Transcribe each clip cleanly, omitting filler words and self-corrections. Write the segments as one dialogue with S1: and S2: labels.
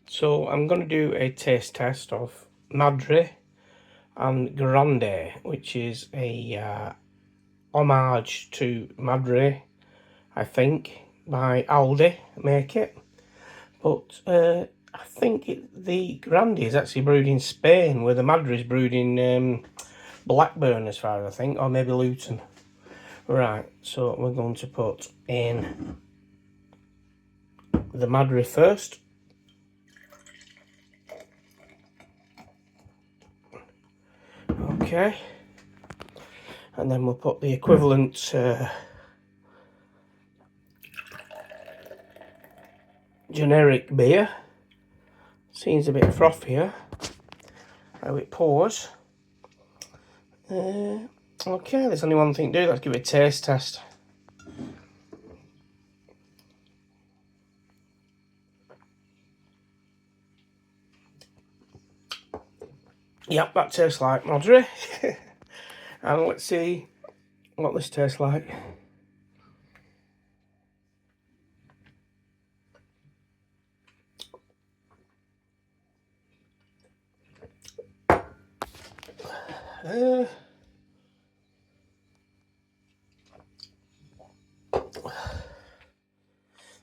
S1: So I'm going to do a taste test of Madri and Grande, which is a homage to Madri, I think, by Aldi make it. But I think the Grande is actually brewed in Spain, where the Madri is brewed in Blackburn, as far as I think, or maybe Luton. Right, so we're going to put in the Madri first. Okay, and then we'll put the equivalent generic beer. Seems a bit frothier how it pours. Okay, there's only one thing to do. Let's give it a taste test. Yep, that tastes like Madri. And let's see what this tastes like.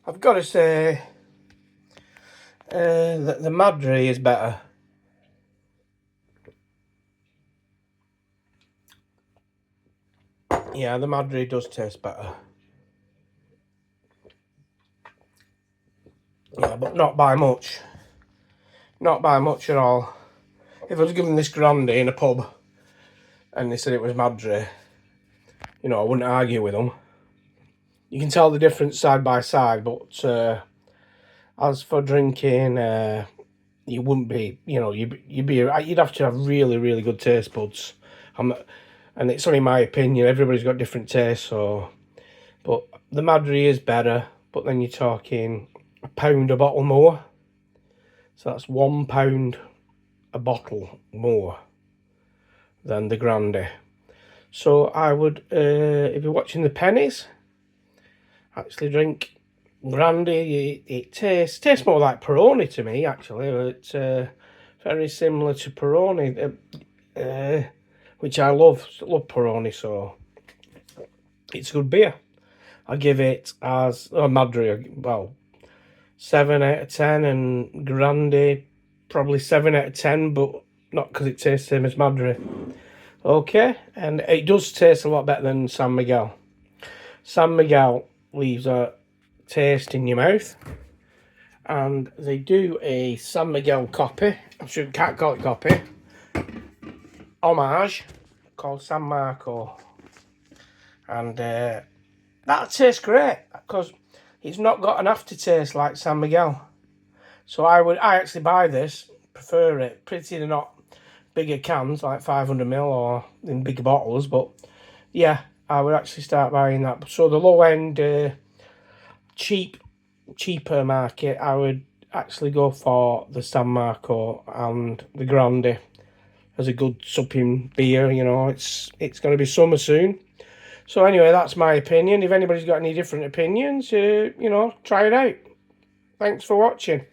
S1: I've got to say that the Madri is better. Yeah, the Madri does taste better. Yeah, but not by much. Not by much at all. If I was given this Grande in a pub and they said it was Madri, you know, I wouldn't argue with them. You can tell the difference side by side, but as for drinking, you wouldn't be, you know, you'd have to have really, really good taste buds. And it's only my opinion. Everybody's got different tastes, so. But the Madri is better. But then you're talking £1 a bottle more, so that's £1 a bottle more than the Grande. So I would, if you're watching the pennies, actually drink Grande. It tastes more like Peroni to me, actually. It's very similar to Peroni, which I love Peroni, so it's good beer. I give it as Madri, well, 7 out of 10, and Grande probably 7 out of 10, but not because it tastes the same as Madri. Okay, and it does taste a lot better than San Miguel. San Miguel leaves a taste in your mouth, and they do a San Miguel copy. Can't call it copy. Homage called San Marco, and that tastes great because it's not got an aftertaste like San Miguel. So I actually buy this, prefer it. Pretty they're not bigger cans like 500ml or in bigger bottles, but yeah, I would actually start buying that. So the low end, cheaper market, I would actually go for the San Marco and the Grande as a good supping beer. You know, it's going to be summer soon. So anyway, that's my opinion. If anybody's got any different opinions, you know, try it out. Thanks for watching.